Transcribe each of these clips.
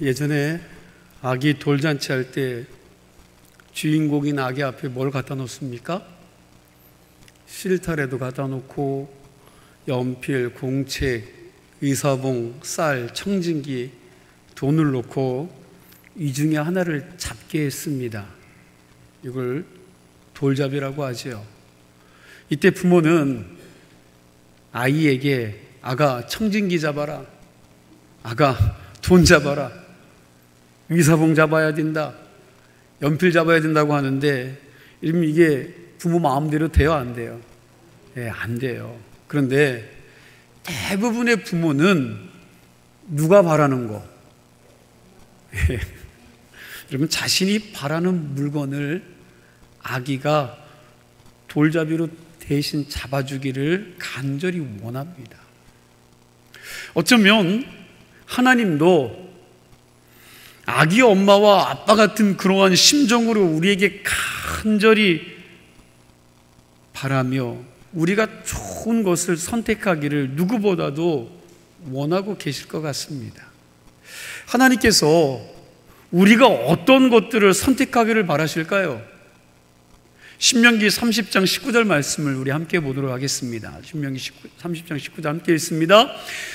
예전에 아기 돌잔치 할 때 주인공인 아기 앞에 뭘 갖다 놓습니까? 실타래도 갖다 놓고 연필, 공책, 의사봉, 쌀, 청진기, 돈을 놓고 이 중에 하나를 잡게 했습니다. 이걸 돌잡이라고 하죠. 이때 부모는 아이에게 아가 청진기 잡아라, 아가 돈 잡아라, 의사봉 잡아야 된다, 연필 잡아야 된다고 하는데 이게 부모 마음대로 돼요, 안 돼요? 네, 안 돼요. 그런데 대부분의 부모는 누가 바라는 거? 여러분, 자신이 바라는 물건을 아기가 돌잡이로 대신 잡아주기를 간절히 원합니다. 어쩌면 하나님도 아기 엄마와 아빠 같은 그러한 심정으로 우리에게 간절히 바라며 우리가 좋은 것을 선택하기를 누구보다도 원하고 계실 것 같습니다. 하나님께서 우리가 어떤 것들을 선택하기를 바라실까요? 신명기 30장 19절 말씀을 우리 함께 보도록 하겠습니다. 신명기 30장 19절 함께 읽습니다.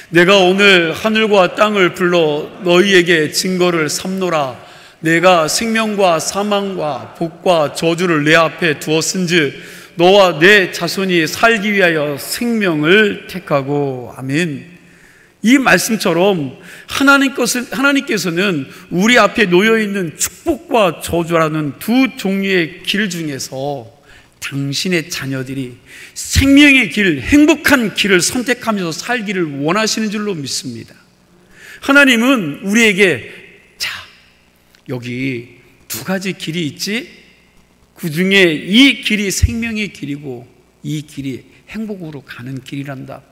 내가 오늘 하늘과 땅을 불러 너희에게 증거를 삼노라. 내가 생명과 사망과 복과 저주를 내 앞에 두었은즉 너와 내 자손이 살기 위하여 생명을 택하고. 아멘. 이 말씀처럼 하나님께서는 우리 앞에 놓여있는 축복과 저주라는 두 종류의 길 중에서 당신의 자녀들이 생명의 길, 행복한 길을 선택하면서 살기를 원하시는 줄로 믿습니다. 하나님은 우리에게 자, 여기 두 가지 길이 있지? 그 중에 이 길이 생명의 길이고 이 길이 행복으로 가는 길이란다.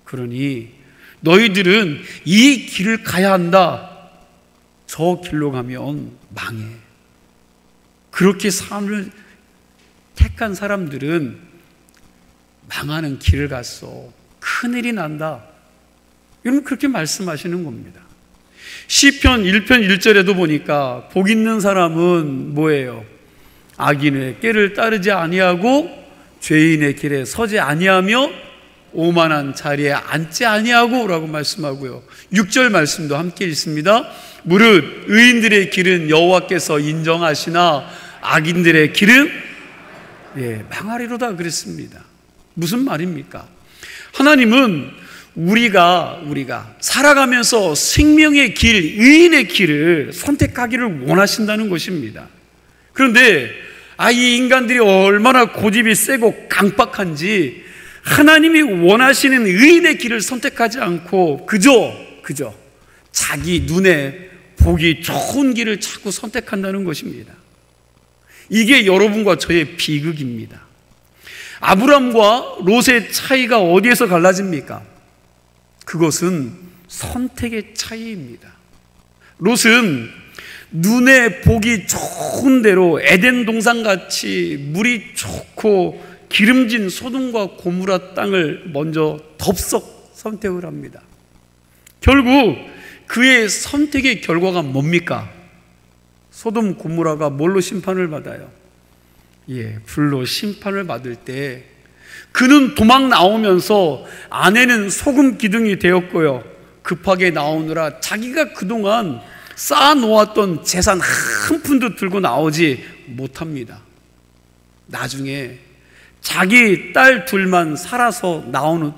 그러니 너희들은 이 길을 가야 한다. 저 길로 가면 망해. 그렇게 삶을 택한 사람들은 망하는 길을 갔어. 큰일이 난다. 여러분, 그렇게 말씀하시는 겁니다. 시편 1편 1절에도 보니까 복 있는 사람은 뭐예요? 악인의 꾀를 따르지 아니하고 죄인의 길에 서지 아니하며 오만한 자리에 앉지 아니하고 라고 말씀하고요. 6절 말씀도 함께 읽습니다. 무릇 의인들의 길은 여호와께서 인정하시나 악인들의 길은 망하리로다 그랬습니다. 무슨 말입니까? 하나님은 우리가 살아가면서 생명의 길, 의인의 길을 선택하기를 원하신다는 것입니다. 그런데 이 인간들이 얼마나 고집이 세고 강박한지 하나님이 원하시는 의인의 길을 선택하지 않고 그저 자기 눈에 보기 좋은 길을 자꾸 선택한다는 것입니다. 이게 여러분과 저의 비극입니다. 아브람과 롯의 차이가 어디에서 갈라집니까? 그것은 선택의 차이입니다. 롯은 눈에 보기 좋은 대로 에덴 동산같이 물이 좋고 기름진 소돔과 고무라 땅을 먼저 덥석 선택을 합니다. 결국 그의 선택의 결과가 뭡니까? 소돔 고무라가 뭘로 심판을 받아요? 불로 심판을 받을 때 그는 도망 나오면서 아내는 소금 기둥이 되었고요. 급하게 나오느라 자기가 그동안 쌓아놓았던 재산 한 푼도 들고 나오지 못합니다. 나중에 자기 딸 둘만 살아서 나오는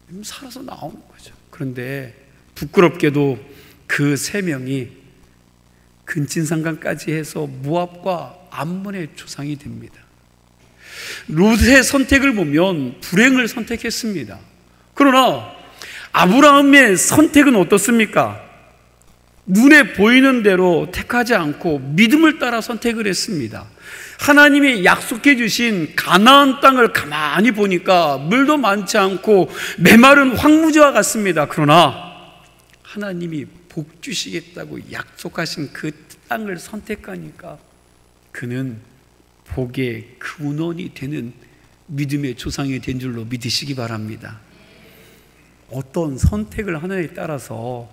거죠. 그런데 부끄럽게도 그 세 명이 근친상간까지 해서 모압과 암몬의 조상이 됩니다. 롯의 선택을 보면 불행을 선택했습니다. 그러나 아브라함의 선택은 어떻습니까? 눈에 보이는 대로 택하지 않고 믿음을 따라 선택을 했습니다. 하나님이 약속해 주신 가나안 땅을 가만히 보니까 물도 많지 않고 메마른 황무지와 같습니다. 그러나 하나님이 복 주시겠다고 약속하신 그 땅을 선택하니까 그는 복의 근원이 되는 믿음의 조상이 된 줄로 믿으시기 바랍니다. 어떤 선택을 하나에 따라서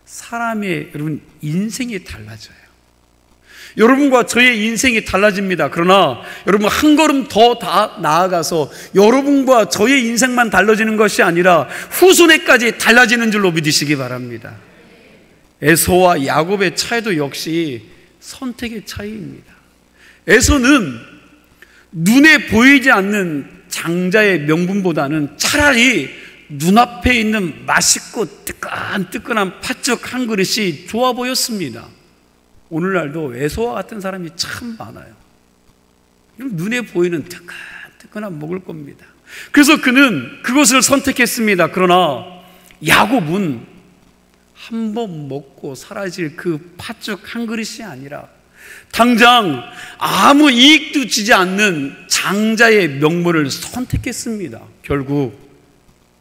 사람의 여러분 인생이 달라져요. 여러분과 저의 인생이 달라집니다. 그러나 여러분 한 걸음 더 나아가서 여러분과 저의 인생만 달라지는 것이 아니라 후손에까지 달라지는 줄로 믿으시기 바랍니다. 에서와 야곱의 차이도 역시 선택의 차이입니다. 에서는 눈에 보이지 않는 장자의 명분보다는 차라리 눈앞에 있는 맛있고 뜨끈뜨끈한 팥죽 한 그릇이 좋아 보였습니다. 오늘날도 에서와 같은 사람이 참 많아요. 눈에 보이는 뜨끈뜨끈한 먹을 겁니다. 그래서 그는 그것을 선택했습니다. 그러나 야곱은 한 번 먹고 사라질 그 팥죽 한 그릇이 아니라 당장 아무 이익도 주지 않는 장자의 명분을 선택했습니다. 결국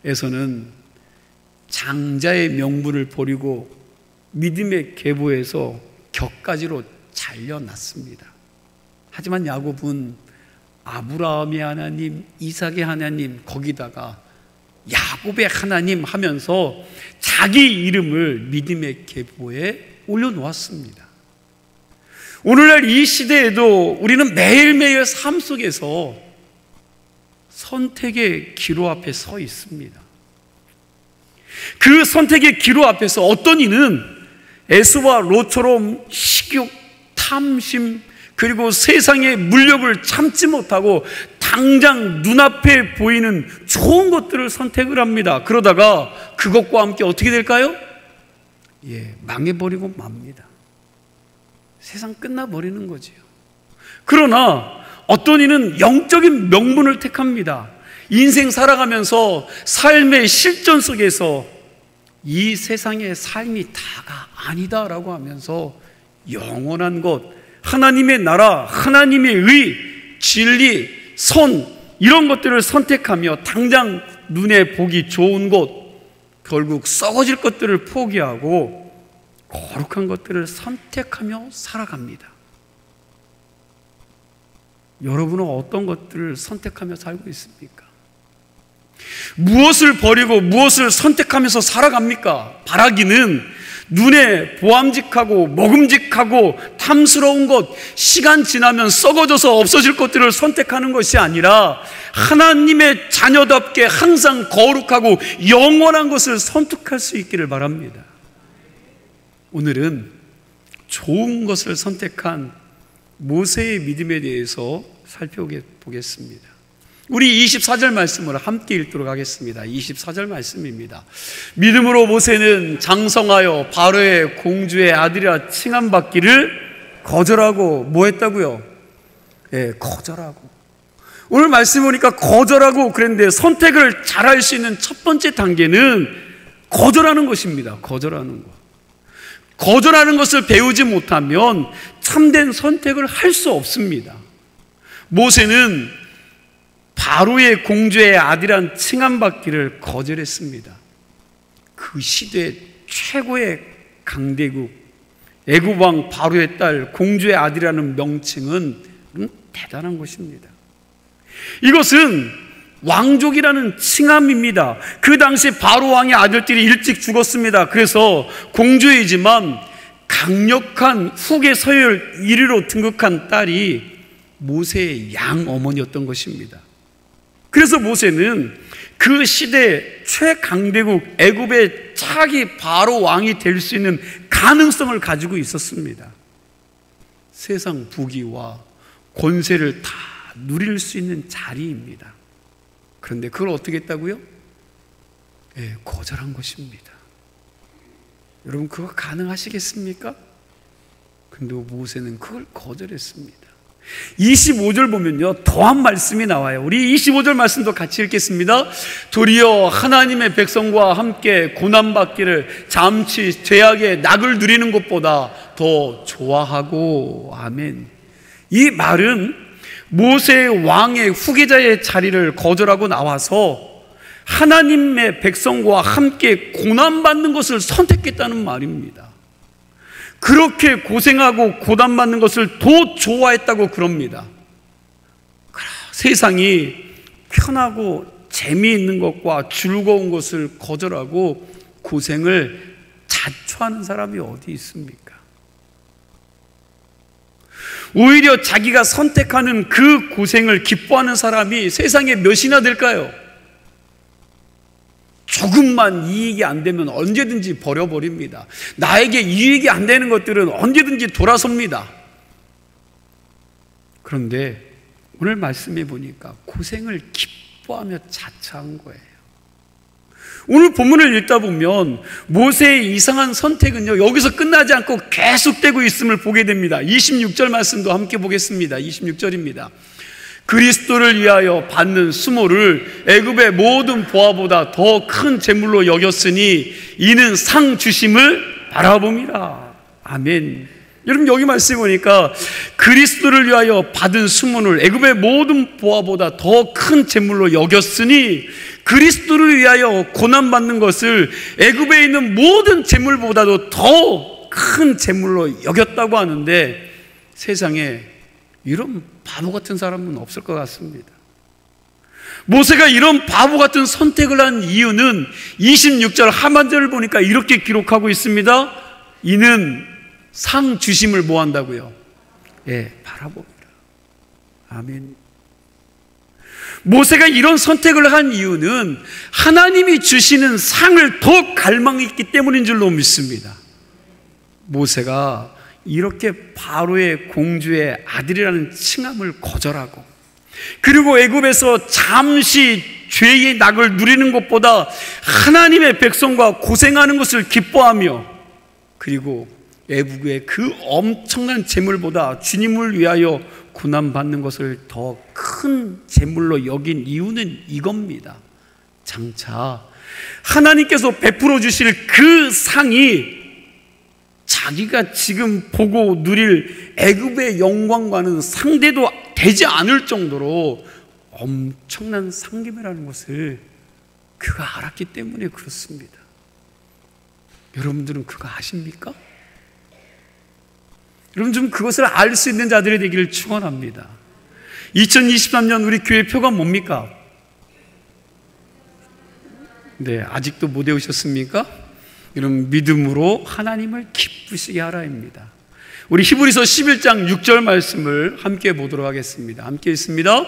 에서는 장자의 명분을 버리고 믿음의 계보에서 격가지로 잘려났습니다. 하지만 야곱은 아브라함의 하나님, 이삭의 하나님, 거기다가 야곱의 하나님 하면서 자기 이름을 믿음의 계보에 올려놓았습니다. 오늘날 이 시대에도 우리는 매일매일 삶 속에서 선택의 기로 앞에 서 있습니다. 그 선택의 기로 앞에서 어떤 이는 에서와 롯처럼 식욕, 탐심, 그리고 세상의 물욕을 참지 못하고 당장 눈앞에 보이는 좋은 것들을 선택을 합니다. 그러다가 그것과 함께 어떻게 될까요? 망해버리고 맙니다. 세상 끝나버리는 거지요. 그러나 어떤 이는 영적인 명분을 택합니다. 인생 살아가면서 삶의 실전 속에서 이 세상의 삶이 다가 아니다라고 하면서 영원한 것, 하나님의 나라, 하나님의 의, 진리, 선 이런 것들을 선택하며 당장 눈에 보기 좋은 것, 결국 썩어질 것들을 포기하고 거룩한 것들을 선택하며 살아갑니다. 여러분은 어떤 것들을 선택하며 살고 있습니까? 무엇을 버리고 무엇을 선택하면서 살아갑니까? 바라기는 눈에 보암직하고 먹음직하고 탐스러운 것, 시간 지나면 썩어져서 없어질 것들을 선택하는 것이 아니라 하나님의 자녀답게 항상 거룩하고 영원한 것을 선택할 수 있기를 바랍니다. 오늘은 좋은 것을 선택한 모세의 믿음에 대해서 살펴보겠습니다. 우리 24절 말씀을 함께 읽도록 하겠습니다. 24절 말씀입니다. 믿음으로 모세는 장성하여 바로의 공주의 아들이라 칭함받기를 거절하고 뭐 했다고요? 거절하고. 오늘 말씀 보니까 거절하고 그랬는데 선택을 잘할 수 있는 첫 번째 단계는 거절하는 것입니다. 거절하는 것. 거절하는 것을 배우지 못하면 참된 선택을 할 수 없습니다. 모세는 바로의 공주의 아들이란 칭함받기를 거절했습니다. 그 시대 최고의 강대국 애굽 왕 바로의 딸 공주의 아들이라는 명칭은 대단한 것입니다. 이것은 왕족이라는 칭함입니다. 그 당시 바로 왕의 아들들이 일찍 죽었습니다. 그래서 공주이지만 강력한 후계 서열 1위로 등극한 딸이 모세의 양어머니였던 것입니다. 그래서 모세는 그 시대 최강대국 애굽의 차기 바로 왕이 될 수 있는 가능성을 가지고 있었습니다. 세상 부귀와 권세를 다 누릴 수 있는 자리입니다. 그런데 그걸 어떻게 했다고요? 거절한 것입니다. 여러분 그거 가능하시겠습니까? 근데 모세는 그걸 거절했습니다. 25절 보면요 더한 말씀이 나와요. 우리 25절 말씀도 같이 읽겠습니다. 도리어 하나님의 백성과 함께 고난받기를 잠시 죄악의 낙을 누리는 것보다 더 좋아하고. 아멘. 이 말은 모세의 왕의 후계자의 자리를 거절하고 나와서 하나님의 백성과 함께 고난받는 것을 선택했다는 말입니다. 그렇게 고생하고 고난받는 것을 더 좋아했다고 그럽니다. 세상이 편하고 재미있는 것과 즐거운 것을 거절하고 고생을 자초하는 사람이 어디 있습니까? 오히려 자기가 선택하는 그 고생을 기뻐하는 사람이 세상에 몇이나 될까요? 조금만 이익이 안 되면 언제든지 버려버립니다. 나에게 이익이 안 되는 것들은 언제든지 돌아섭니다. 그런데 오늘 말씀해 보니까 고생을 기뻐하며 자처한 거예요. 오늘 본문을 읽다 보면 모세의 이상한 선택은요, 여기서 끝나지 않고 계속되고 있음을 보게 됩니다. 26절 말씀도 함께 보겠습니다. 26절입니다. 그리스도를 위하여 받는 수모를 애굽의 모든 보화보다 더 큰 재물로 여겼으니 이는 상 주심을 바라봅니다. 아멘. 여러분, 여기 말씀 보니까 그리스도를 위하여 받은 수모를 애굽의 모든 보화보다 더 큰 재물로 여겼으니, 그리스도를 위하여 고난받는 것을 애굽에 있는 모든 재물보다도 더 큰 재물로 여겼다고 하는데, 세상에 이런 바보 같은 사람은 없을 것 같습니다. 모세가 이런 바보 같은 선택을 한 이유는 26절 하반절을 보니까 이렇게 기록하고 있습니다. 이는 상 주심을 뭐 한다고요? 바라봅니다. 아멘. 모세가 이런 선택을 한 이유는 하나님이 주시는 상을 더 갈망했기 때문인 줄로 믿습니다. 모세가 이렇게 바로의 공주의 아들이라는 칭함을 거절하고, 그리고 애굽에서 잠시 죄의 낙을 누리는 것보다 하나님의 백성과 고생하는 것을 기뻐하며, 그리고 애굽의 그 엄청난 재물보다 주님을 위하여 고난받는 것을 더 큰 재물로 여긴 이유는 이겁니다. 장차 하나님께서 베풀어 주실 그 상이 자기가 지금 보고 누릴 애굽의 영광과는 상대도 되지 않을 정도로 엄청난 상금이라는 것을 그가 알았기 때문에 그렇습니다. 여러분들은 그거 아십니까? 여러분, 좀 그것을 알 수 있는 자들이 되기를 축원합니다. 2023년 우리 교회 표가 뭡니까? 네, 아직도 못 외우셨습니까? 여러분, 믿음으로 하나님을 기쁘시게 하라입니다. 우리 히브리서 11장 6절 말씀을 함께 보도록 하겠습니다. 함께 있습니다.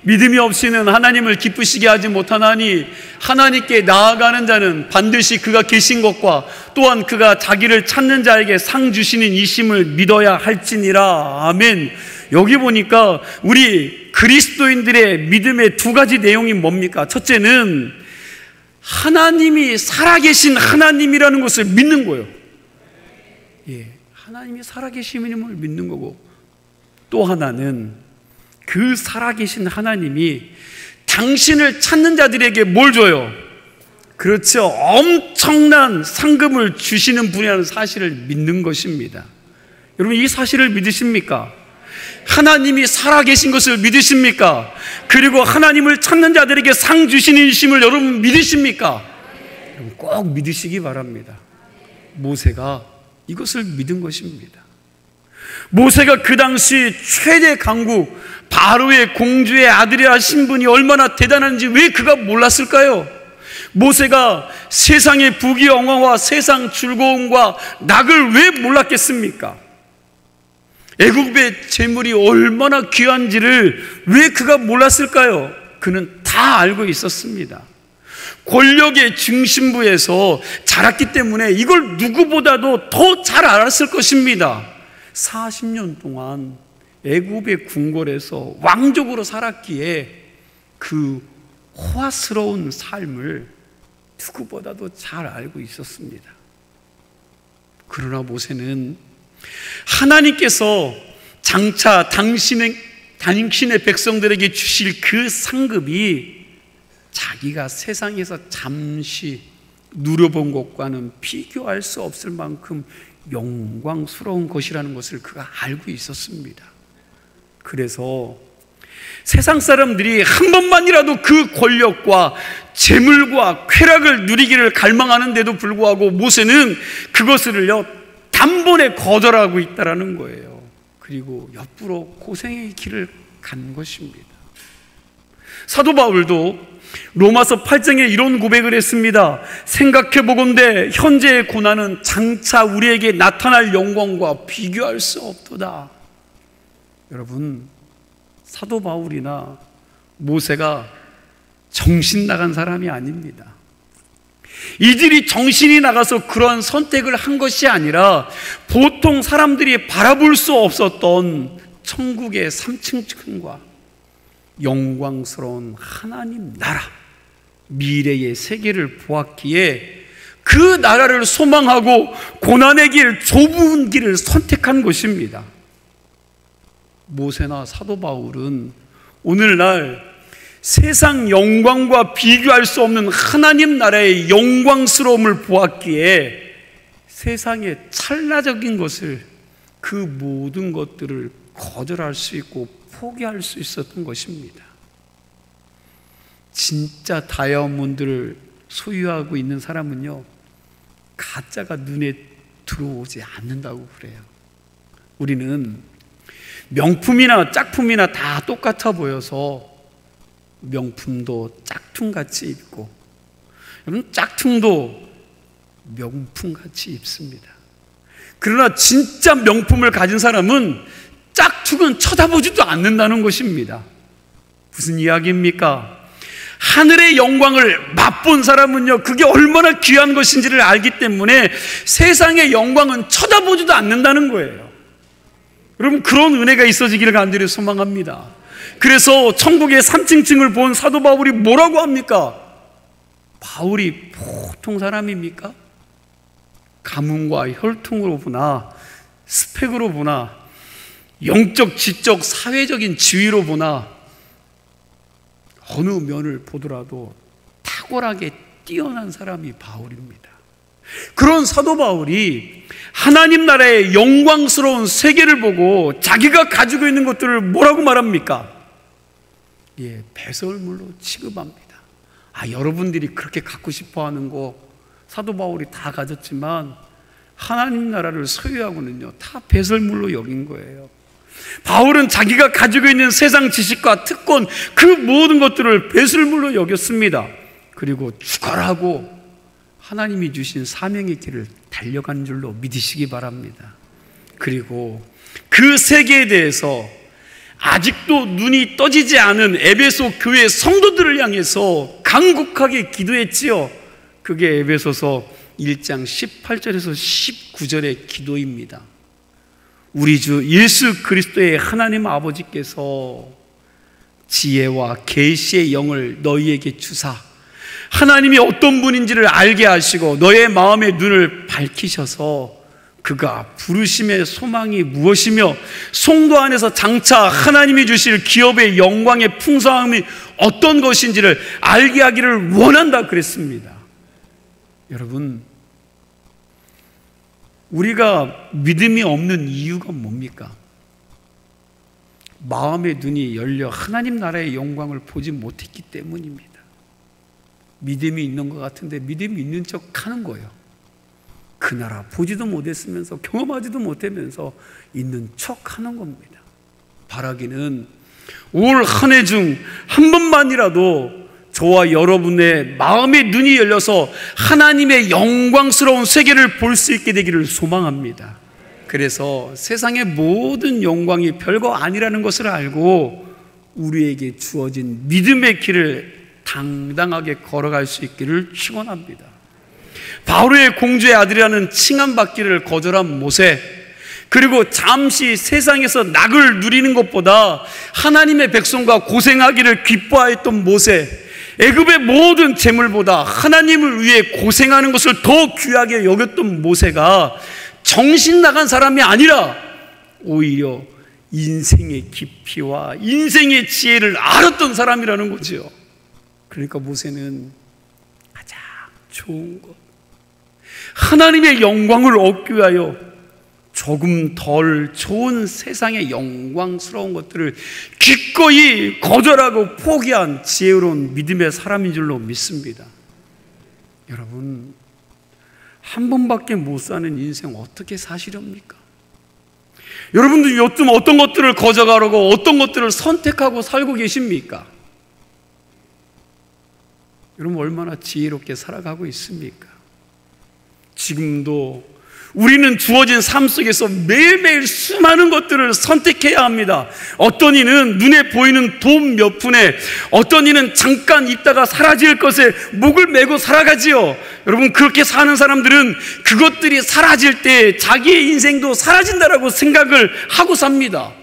믿음이 없이는 하나님을 기쁘시게 하지 못하나니 하나님께 나아가는 자는 반드시 그가 계신 것과 또한 그가 자기를 찾는 자에게 상 주시는 이심을 믿어야 할지니라. 아멘. 여기 보니까 우리 그리스도인들의 믿음의 두 가지 내용이 뭡니까? 첫째는 하나님이 살아계신 하나님이라는 것을 믿는 거예요. 하나님이 살아계심을 믿는 거고, 또 하나는 그 살아계신 하나님이 당신을 찾는 자들에게 뭘 줘요? 그렇죠, 엄청난 상금을 주시는 분이라는 사실을 믿는 것입니다. 여러분, 이 사실을 믿으십니까? 하나님이 살아계신 것을 믿으십니까? 그리고 하나님을 찾는 자들에게 상 주시는 이심을 여러분 믿으십니까? 여러분, 꼭 믿으시기 바랍니다. 모세가 이것을 믿은 것입니다. 모세가 그 당시 최대 강국 바로의 공주의 아들이라 신분이 얼마나 대단한지 왜 그가 몰랐을까요? 모세가 세상의 부귀영화와 세상 즐거움과 낙을 왜 몰랐겠습니까? 애굽의 재물이 얼마나 귀한지를 왜 그가 몰랐을까요? 그는 다 알고 있었습니다. 권력의 중심부에서 자랐기 때문에 이걸 누구보다도 더 잘 알았을 것입니다. 40년 동안 애굽의 궁궐에서 왕족으로 살았기에 그 호화스러운 삶을 누구보다도 잘 알고 있었습니다. 그러나 모세는 하나님께서 장차 당신의 백성들에게 주실 그 상급이 자기가 세상에서 잠시 누려본 것과는 비교할 수 없을 만큼 영광스러운 것이라는 것을 그가 알고 있었습니다. 그래서 세상 사람들이 한 번만이라도 그 권력과 재물과 쾌락을 누리기를 갈망하는데도 불구하고 모세는 그것을요 단번에 거절하고 있다라는 거예요. 그리고 옆으로 고생의 길을 간 것입니다. 사도 바울도 로마서 8장에 이런 고백을 했습니다. 생각해보건대 현재의 고난은 장차 우리에게 나타날 영광과 비교할 수 없도다. 여러분, 사도 바울이나 모세가 정신 나간 사람이 아닙니다. 이들이 정신이 나가서 그러한 선택을 한 것이 아니라 보통 사람들이 바라볼 수 없었던 천국의 3층 층과 영광스러운 하나님 나라, 미래의 세계를 보았기에 그 나라를 소망하고 고난의 길, 좁은 길을 선택한 것입니다. 모세나 사도 바울은 오늘날 세상 영광과 비교할 수 없는 하나님 나라의 영광스러움을 보았기에 세상의 찰나적인 것을, 그 모든 것들을 거절할 수 있고 포기할 수 있었던 것입니다. 진짜 다이아몬드를 소유하고 있는 사람은요, 가짜가 눈에 들어오지 않는다고 그래요. 우리는 명품이나 짝품이나 다 똑같아 보여서 명품도 짝퉁같이 입고, 여러분, 짝퉁도 명품같이 입습니다. 그러나 진짜 명품을 가진 사람은 짝퉁은 쳐다보지도 않는다는 것입니다. 무슨 이야기입니까? 하늘의 영광을 맛본 사람은요, 그게 얼마나 귀한 것인지를 알기 때문에 세상의 영광은 쳐다보지도 않는다는 거예요. 여러분, 그런 은혜가 있어지기를 간절히 소망합니다. 그래서 천국의 3층층을 본 사도 바울이 뭐라고 합니까? 바울이 보통 사람입니까? 가문과 혈통으로 보나, 스펙으로 보나, 영적, 지적, 사회적인 지위로 보나, 어느 면을 보더라도 탁월하게 뛰어난 사람이 바울입니다. 그런 사도 바울이 하나님 나라의 영광스러운 세계를 보고 자기가 가지고 있는 것들을 뭐라고 말합니까? 예, 배설물로 취급합니다. 여러분들이 그렇게 갖고 싶어 하는 거 사도 바울이 다 가졌지만 하나님 나라를 소유하고는요, 다 배설물로 여긴 거예요. 바울은 자기가 가지고 있는 세상 지식과 특권, 그 모든 것들을 배설물로 여겼습니다. 그리고 죽어라고 하나님이 주신 사명의 길을 달려간 줄로 믿으시기 바랍니다. 그리고 그 세계에 대해서 아직도 눈이 떠지지 않은 에베소 교회 성도들을 향해서 간곡하게 기도했지요. 그게 에베소서 1장 18절에서 19절의 기도입니다. 우리 주 예수 그리스도의 하나님 아버지께서 지혜와 계시의 영을 너희에게 주사 하나님이 어떤 분인지를 알게 하시고 너의 마음의 눈을 밝히셔서 그가 부르심의 소망이 무엇이며 성도 안에서 장차 하나님이 주실 기업의 영광의 풍성함이 어떤 것인지를 알게 하기를 원한다 그랬습니다. 여러분, 우리가 믿음이 없는 이유가 뭡니까? 마음의 눈이 열려 하나님 나라의 영광을 보지 못했기 때문입니다. 믿음이 있는 것 같은데 믿음이 있는 척 하는 거예요. 그 나라 보지도 못했으면서 경험하지도 못하면서 있는 척 하는 겁니다. 바라기는 올 한 해 중 한 번만이라도 저와 여러분의 마음의 눈이 열려서 하나님의 영광스러운 세계를 볼 수 있게 되기를 소망합니다. 그래서 세상의 모든 영광이 별거 아니라는 것을 알고 우리에게 주어진 믿음의 길을 당당하게 걸어갈 수 있기를 축원합니다. 바로의 공주의 아들이라는 칭함받기를 거절한 모세, 그리고 잠시 세상에서 낙을 누리는 것보다 하나님의 백성과 고생하기를 기뻐하였던 모세, 애굽의 모든 재물보다 하나님을 위해 고생하는 것을 더 귀하게 여겼던 모세가 정신 나간 사람이 아니라 오히려 인생의 깊이와 인생의 지혜를 알았던 사람이라는 거죠. 그러니까 모세는 가장 좋은 것, 하나님의 영광을 얻기 위하여 조금 덜 좋은 세상의 영광스러운 것들을 기꺼이 거절하고 포기한 지혜로운 믿음의 사람인 줄로 믿습니다. 여러분, 한 번밖에 못 사는 인생 어떻게 사시렵니까? 여러분들 요즘 어떤 것들을 거절하고 어떤 것들을 선택하고 살고 계십니까? 여러분 얼마나 지혜롭게 살아가고 있습니까? 지금도 우리는 주어진 삶 속에서 매일매일 수많은 것들을 선택해야 합니다. 어떤 이는 눈에 보이는 돈 몇 푼에, 어떤 이는 잠깐 있다가 사라질 것에 목을 메고 살아가지요. 여러분, 그렇게 사는 사람들은 그것들이 사라질 때 자기의 인생도 사라진다라고 생각을 하고 삽니다.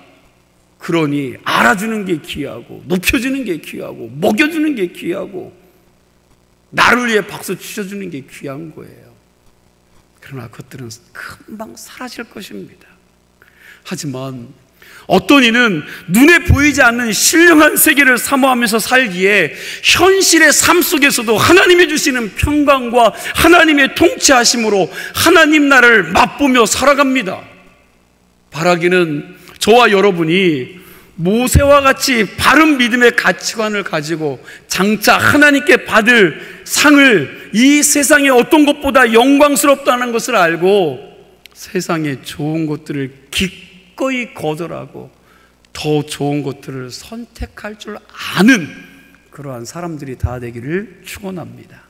그러니 알아주는 게 귀하고, 높여주는 게 귀하고, 먹여주는 게 귀하고, 나를 위해 박수 치셔주는 게 귀한 거예요. 그러나 그것들은 금방 사라질 것입니다. 하지만 어떤 이는 눈에 보이지 않는 신령한 세계를 사모하면서 살기에 현실의 삶 속에서도 하나님이 주시는 평강과 하나님의 통치하심으로 하나님 나라를 맛보며 살아갑니다. 바라기는 저와 여러분이 모세와 같이 바른 믿음의 가치관을 가지고 장차 하나님께 받을 상을 이 세상의 어떤 것보다 영광스럽다는 것을 알고 세상의 좋은 것들을 기꺼이 거절하고 더 좋은 것들을 선택할 줄 아는 그러한 사람들이 다 되기를 축원합니다.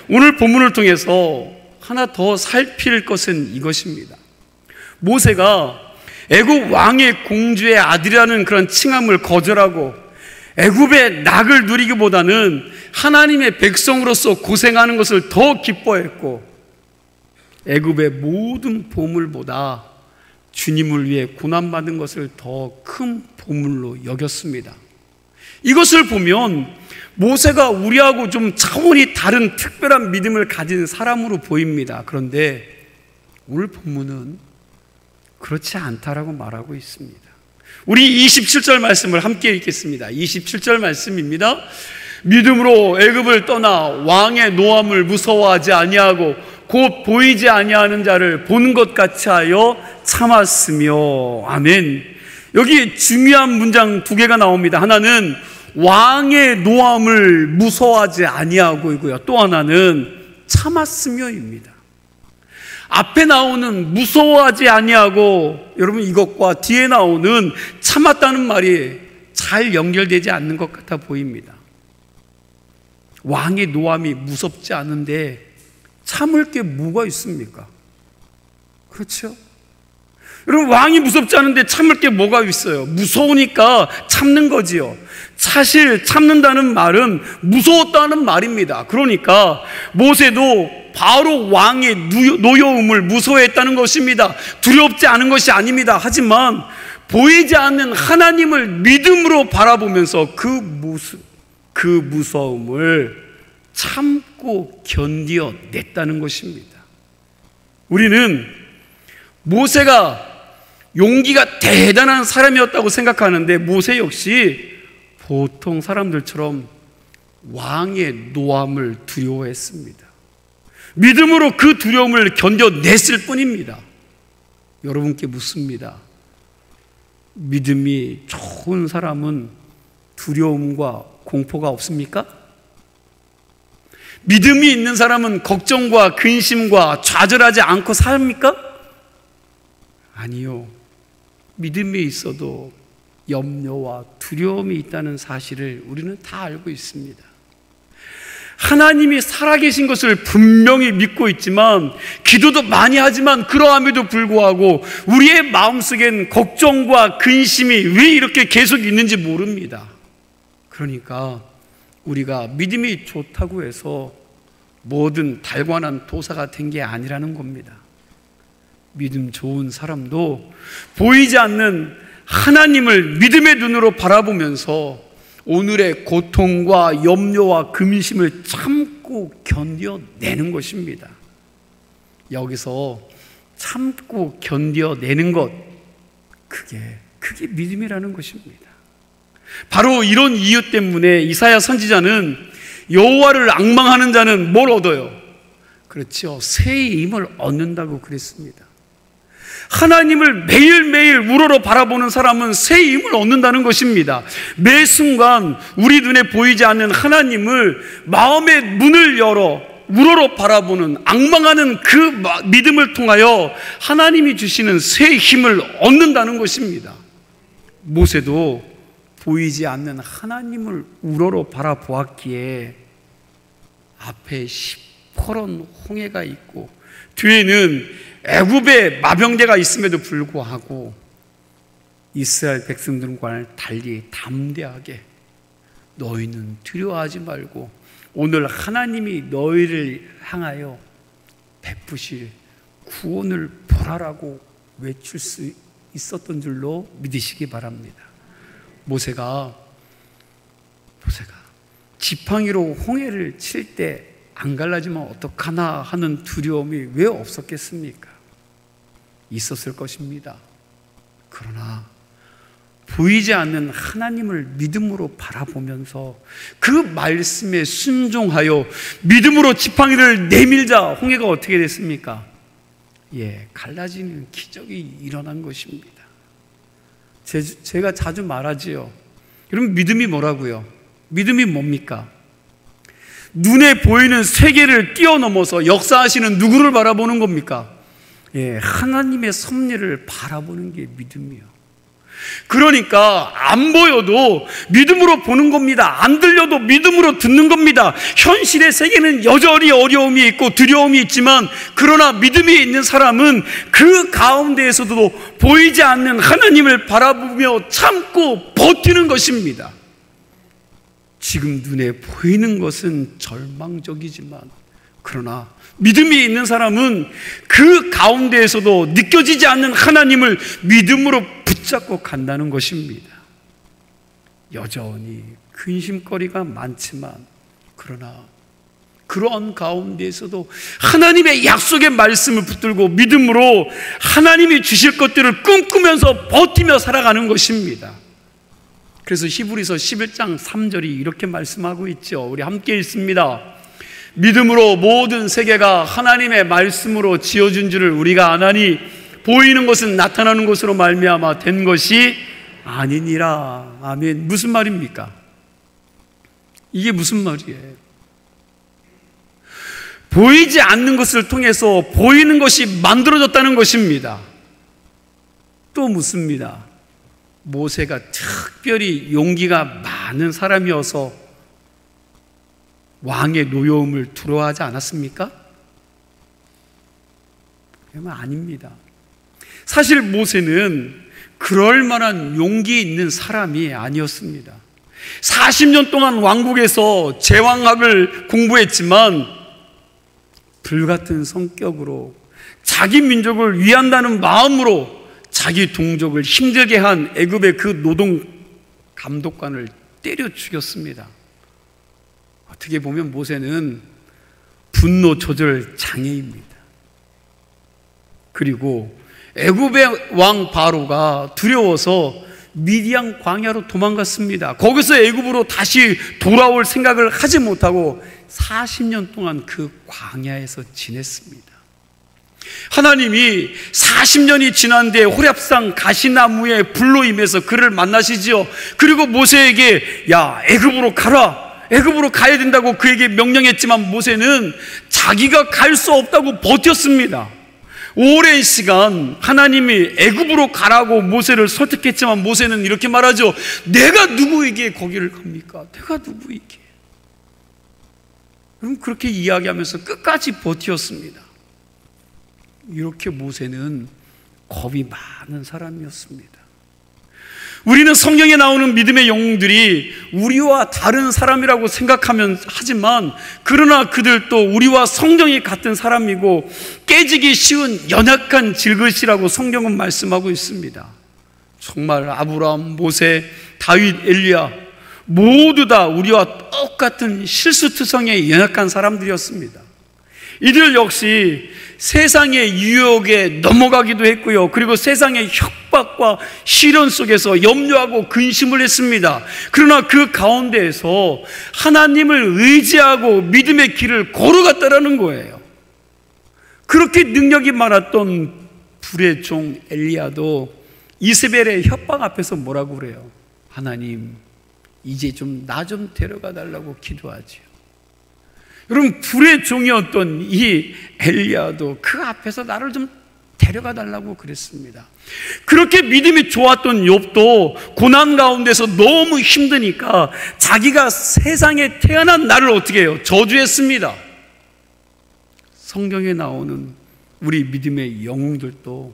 오늘 본문을 통해서 하나 더 살필 것은 이것입니다. 모세가 애굽 왕의 공주의 아들이라는 그런 칭함을 거절하고 애굽의 낙을 누리기보다는 하나님의 백성으로서 고생하는 것을 더 기뻐했고 애굽의 모든 보물보다 주님을 위해 고난받은 것을 더 큰 보물로 여겼습니다. 이것을 보면 모세가 우리하고 좀 차원이 다른 특별한 믿음을 가진 사람으로 보입니다. 그런데 오늘 본문은 그렇지 않다라고 말하고 있습니다. 우리 27절 말씀을 함께 읽겠습니다. 27절 말씀입니다. 믿음으로 애굽을 떠나 왕의 노함을 무서워하지 아니하고 곧 보이지 아니하는 자를 보는 것 같이 하여 참았으며. 아멘. 여기 중요한 문장 두 개가 나옵니다. 하나는 왕의 노함을 무서워하지 아니하고이고요. 또 하나는 참았으며입니다. 앞에 나오는 무서워하지 아니하고, 여러분 이것과 뒤에 나오는 참았다는 말이 잘 연결되지 않는 것 같아 보입니다. 왕의 노함이 무섭지 않은데 참을 게 뭐가 있습니까? 그렇죠? 여러분, 왕이 무섭지 않은데 참을 게 뭐가 있어요? 무서우니까 참는 거지요. 사실 참는다는 말은 무서웠다는 말입니다. 그러니까 모세도 바로 왕의 노여움을 무서워했다는 것입니다. 두렵지 않은 것이 아닙니다. 하지만 보이지 않는 하나님을 믿음으로 바라보면서 그 무서움을 참고 견뎌냈다는 것입니다. 우리는 모세가 용기가 대단한 사람이었다고 생각하는데 모세 역시 보통 사람들처럼 왕의 노함을 두려워했습니다. 믿음으로 그 두려움을 견뎌냈을 뿐입니다. 여러분께 묻습니다. 믿음이 좋은 사람은 두려움과 공포가 없습니까? 믿음이 있는 사람은 걱정과 근심과 좌절하지 않고 삽니까? 아니요. 믿음이 있어도 염려와 두려움이 있다는 사실을 우리는 다 알고 있습니다. 하나님이 살아계신 것을 분명히 믿고 있지만 기도도 많이 하지만 그러함에도 불구하고 우리의 마음속엔 걱정과 근심이 왜 이렇게 계속 있는지 모릅니다. 그러니까 우리가 믿음이 좋다고 해서 뭐든 달관한 도사가 된 게 아니라는 겁니다. 믿음 좋은 사람도 보이지 않는 하나님을 믿음의 눈으로 바라보면서 오늘의 고통과 염려와 근심을 참고 견뎌내는 것입니다. 여기서 참고 견뎌내는 것, 그게 믿음이라는 것입니다. 바로 이런 이유 때문에 이사야 선지자는 여호와를 앙망하는 자는 뭘 얻어요? 그렇죠. 새의 힘을 얻는다고 그랬습니다. 하나님을 매일매일 우러러 바라보는 사람은 새 힘을 얻는다는 것입니다. 매 순간 우리 눈에 보이지 않는 하나님을 마음의 문을 열어 우러러 바라보는, 앙망하는 그 믿음을 통하여 하나님이 주시는 새 힘을 얻는다는 것입니다. 모세도 보이지 않는 하나님을 우러러 바라보았기에 앞에 시퍼런 홍해가 있고 뒤에는 애굽의 마병대가 있음에도 불구하고 이스라엘 백성들과 달리 담대하게 너희는 두려워하지 말고 오늘 하나님이 너희를 향하여 베푸실 구원을 보라라고 외칠 수 있었던 줄로 믿으시기 바랍니다. 모세가 지팡이로 홍해를 칠 때 안 갈라지면 어떡하나 하는 두려움이 왜 없었겠습니까? 있었을 것입니다. 그러나 보이지 않는 하나님을 믿음으로 바라보면서 그 말씀에 순종하여 믿음으로 지팡이를 내밀자 홍해가 어떻게 됐습니까? 갈라지는 기적이 일어난 것입니다. 제가 자주 말하지요. 여러분, 믿음이 뭐라고요? 믿음이 뭡니까? 눈에 보이는 세계를 뛰어넘어서 역사하시는 누구를 바라보는 겁니까? 하나님의 섭리를 바라보는 게 믿음이요. 그러니까 안 보여도 믿음으로 보는 겁니다. 안 들려도 믿음으로 듣는 겁니다. 현실의 세계는 여전히 어려움이 있고 두려움이 있지만 그러나 믿음이 있는 사람은 그 가운데에서도 보이지 않는 하나님을 바라보며 참고 버티는 것입니다. 지금 눈에 보이는 것은 절망적이지만 그러나 믿음이 있는 사람은 그 가운데에서도 느껴지지 않는 하나님을 믿음으로 붙잡고 간다는 것입니다. 여전히 근심거리가 많지만 그러나 그런 가운데에서도 하나님의 약속의 말씀을 붙들고 믿음으로 하나님이 주실 것들을 꿈꾸면서 버티며 살아가는 것입니다. 그래서 히브리서 11장 3절이 이렇게 말씀하고 있죠. 우리 함께 읽습니다. 믿음으로 모든 세계가 하나님의 말씀으로 지어준 줄을 우리가 아나니 보이는 것은 나타나는 것으로 말미암아 된 것이 아니니라. 아멘. 무슨 말입니까? 이게 무슨 말이에요? 보이지 않는 것을 통해서 보이는 것이 만들어졌다는 것입니다. 또 묻습니다. 모세가 특별히 용기가 많은 사람이어서 왕의 노여움을 두려워하지 않았습니까? 아닙니다. 사실 모세는 그럴 만한 용기 있는 사람이 아니었습니다. 40년 동안 왕국에서 제왕학을 공부했지만 불같은 성격으로 자기 민족을 위한다는 마음으로 자기 동족을 힘들게 한 애굽의 그 노동 감독관을 때려 죽였습니다. 어떻게 보면 모세는 분노 조절 장애입니다. 그리고 애굽의 왕 바로가 두려워서 미디안 광야로 도망갔습니다. 거기서 애굽으로 다시 돌아올 생각을 하지 못하고 40년 동안 그 광야에서 지냈습니다. 하나님이 40년이 지난 뒤에 호렙산 가시나무의 불로 임해서 그를 만나시지요. 그리고 모세에게 야, 애굽으로 가라, 애굽으로 가야 된다고 그에게 명령했지만 모세는 자기가 갈 수 없다고 버텼습니다. 오랜 시간 하나님이 애굽으로 가라고 모세를 설득했지만 모세는 이렇게 말하죠. 내가 누구에게 거기를 갑니까? 내가 누구에게? 그럼 그렇게 이야기하면서 끝까지 버텼습니다. 이렇게 모세는 겁이 많은 사람이었습니다. 우리는 성경에 나오는 믿음의 영웅들이 우리와 다른 사람이라고 생각하면 하지만 그러나 그들도 우리와 성정이 같은 사람이고 깨지기 쉬운 연약한 질그릇이라고 성경은 말씀하고 있습니다. 정말 아브라함, 모세, 다윗, 엘리야 모두 다 우리와 똑같은 실수투성의 연약한 사람들이었습니다. 이들 역시 세상의 유혹에 넘어가기도 했고요. 그리고 세상의 협박과 시련 속에서 염려하고 근심을 했습니다. 그러나 그 가운데에서 하나님을 의지하고 믿음의 길을 걸어갔다라는 거예요. 그렇게 능력이 많았던 불의 종 엘리야도 이세벨의 협박 앞에서 뭐라고 그래요? 하나님, 이제 좀 나 좀 데려가 달라고 기도하지요. 여러분, 불의 종이었던 이 엘리야도 그 앞에서 나를 좀 데려가 달라고 그랬습니다. 그렇게 믿음이 좋았던 욥도 고난 가운데서 너무 힘드니까 자기가 세상에 태어난 나를 어떻게 해요? 저주했습니다. 성경에 나오는 우리 믿음의 영웅들도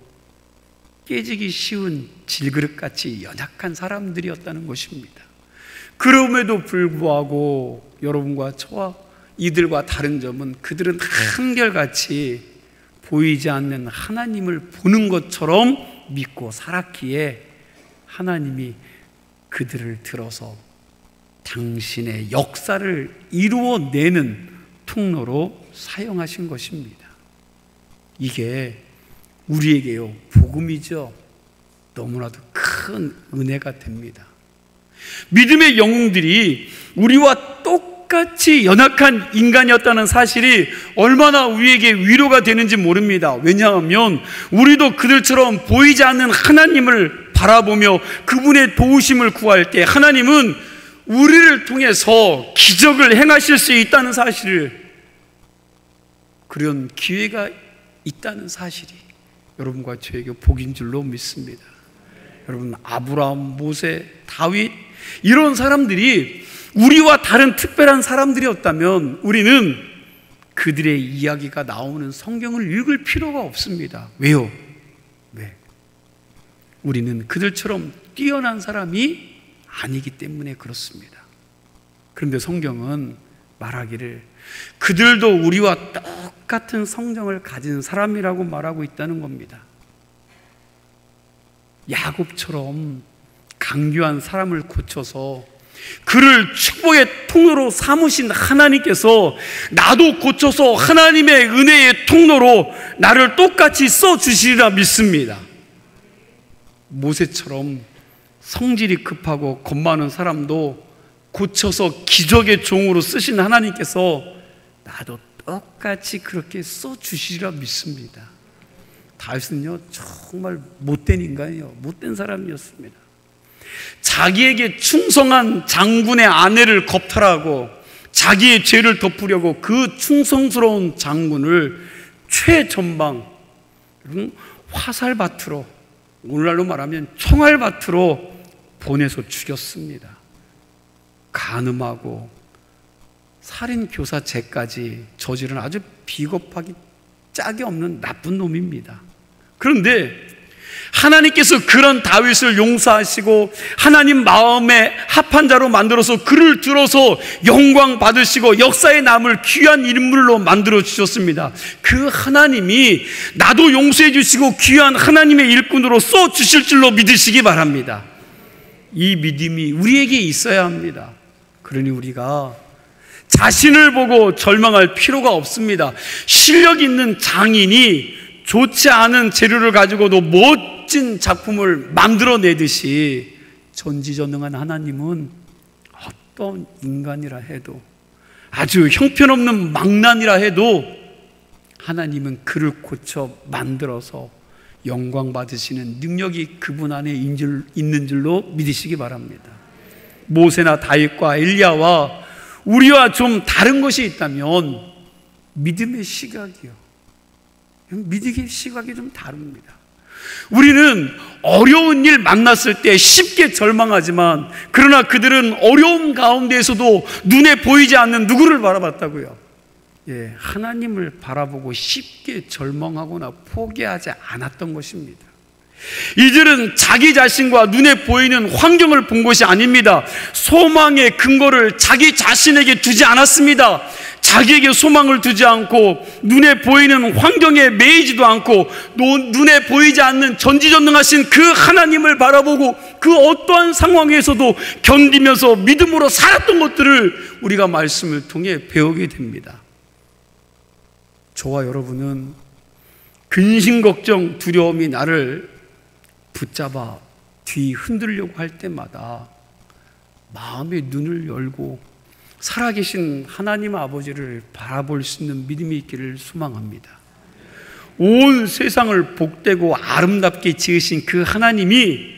깨지기 쉬운 질그릇같이 연약한 사람들이었다는 것입니다. 그럼에도 불구하고 여러분과 저와 이들과 다른 점은 그들은 한결같이 보이지 않는 하나님을 보는 것처럼 믿고 살았기에 하나님이 그들을 들어서 당신의 역사를 이루어내는 통로로 사용하신 것입니다. 이게 우리에게요, 복음이죠. 너무나도 큰 은혜가 됩니다. 믿음의 영웅들이 우리와 똑같이 연약한 인간이었다는 사실이 얼마나 우리에게 위로가 되는지 모릅니다. 왜냐하면 우리도 그들처럼 보이지 않는 하나님을 바라보며 그분의 도우심을 구할 때 하나님은 우리를 통해서 기적을 행하실 수 있다는 사실을, 그런 기회가 있다는 사실이 여러분과 저에게 복인 줄로 믿습니다. 여러분, 아브라함, 모세, 다윗 이런 사람들이 우리와 다른 특별한 사람들이었다면 우리는 그들의 이야기가 나오는 성경을 읽을 필요가 없습니다. 왜요? 왜? 우리는 그들처럼 뛰어난 사람이 아니기 때문에 그렇습니다. 그런데 성경은 말하기를 그들도 우리와 똑같은 성정을 가진 사람이라고 말하고 있다는 겁니다. 야곱처럼 강교한 사람을 고쳐서 그를 축복의 통로로 삼으신 하나님께서 나도 고쳐서 하나님의 은혜의 통로로 나를 똑같이 써주시리라 믿습니다. 모세처럼 성질이 급하고 겁 많은 사람도 고쳐서 기적의 종으로 쓰신 하나님께서 나도 똑같이 그렇게 써주시리라 믿습니다. 다윗은요, 정말 못된 인간이요, 못된 사람이었습니다. 자기에게 충성한 장군의 아내를 겁탈하고 자기의 죄를 덮으려고 그 충성스러운 장군을 최전방 화살밭으로, 오늘날로 말하면 총알밭으로 보내서 죽였습니다. 간음하고 살인교사죄까지 저지른 아주 비겁하기 짝이 없는 나쁜 놈입니다. 그런데 하나님께서 그런 다윗을 용서하시고 하나님 마음에 합한 자로 만들어서 그를 들어서 영광 받으시고 역사에 남을 귀한 인물로 만들어 주셨습니다. 그 하나님이 나도 용서해 주시고 귀한 하나님의 일꾼으로 써 주실 줄로 믿으시기 바랍니다. 이 믿음이 우리에게 있어야 합니다. 그러니 우리가 자신을 보고 절망할 필요가 없습니다. 실력 있는 장인이 좋지 않은 재료를 가지고도 멋진 작품을 만들어내듯이 전지전능한 하나님은 어떤 인간이라 해도, 아주 형편없는 망난이라 해도 하나님은 그를 고쳐 만들어서 영광 받으시는 능력이 그분 안에 있는 줄로 믿으시기 바랍니다. 모세나 다윗과 엘리야와 우리와 좀 다른 것이 있다면 믿음의 시각이요, 믿음의 시각이 좀 다릅니다. 우리는 어려운 일 만났을 때 쉽게 절망하지만, 그러나 그들은 어려운 가운데에서도 눈에 보이지 않는 누구를 바라봤다고요? 하나님을 바라보고 쉽게 절망하거나 포기하지 않았던 것입니다. 이들은 자기 자신과 눈에 보이는 환경을 본 것이 아닙니다. 소망의 근거를 자기 자신에게 두지 않았습니다. 자기에게 소망을 두지 않고 눈에 보이는 환경에 매이지도 않고 눈에 보이지 않는 전지전능하신 그 하나님을 바라보고 그 어떠한 상황에서도 견디면서 믿음으로 살았던 것들을 우리가 말씀을 통해 배우게 됩니다. 저와 여러분은 근심, 걱정, 두려움이 나를 붙잡아 뒤 흔들려고 할 때마다 마음의 눈을 열고 살아계신 하나님 아버지를 바라볼 수 있는 믿음이 있기를 소망합니다. 온 세상을 복되고 아름답게 지으신 그 하나님이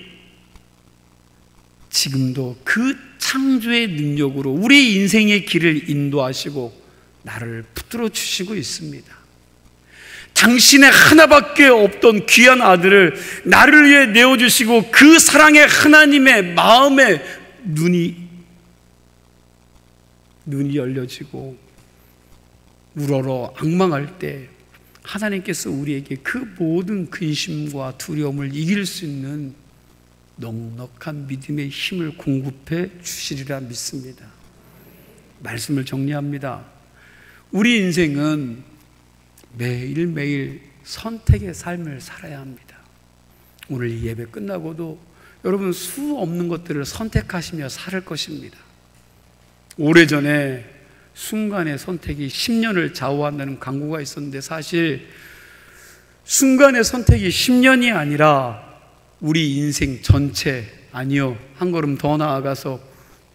지금도 그 창조의 능력으로 우리 인생의 길을 인도하시고 나를 붙들어 주시고 있습니다. 당신의 하나밖에 없던 귀한 아들을 나를 위해 내어주시고 그 사랑의 하나님의 마음에 눈이 열려지고 우러러 앙망할 때 하나님께서 우리에게 그 모든 근심과 두려움을 이길 수 있는 넉넉한 믿음의 힘을 공급해 주시리라 믿습니다. 말씀을 정리합니다. 우리 인생은 매일매일 선택의 삶을 살아야 합니다. 오늘 이 예배 끝나고도 여러분 수 없는 것들을 선택하시며 살 것입니다. 오래전에 순간의 선택이 10년을 좌우한다는 광고가 있었는데, 사실 순간의 선택이 10년이 아니라 우리 인생 전체, 아니요, 한 걸음 더 나아가서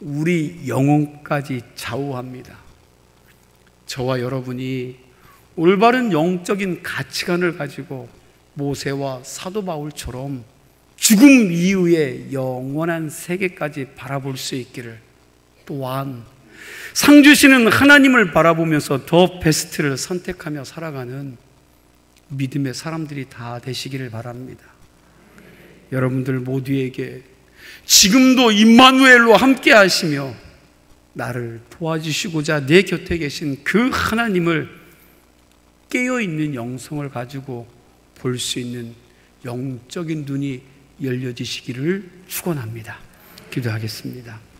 우리 영혼까지 좌우합니다. 저와 여러분이 올바른 영적인 가치관을 가지고 모세와 사도 바울처럼 죽음 이후의 영원한 세계까지 바라볼 수 있기를, 또한 상 주시는 하나님을 바라보면서 더 베스트를 선택하며 살아가는 믿음의 사람들이 다 되시기를 바랍니다. 여러분들 모두에게 지금도 임마누엘로 함께 하시며 나를 도와주시고자 내 곁에 계신 그 하나님을 깨어있는 영성을 가지고 볼 수 있는 영적인 눈이 열려지시기를 축원합니다. 기도하겠습니다.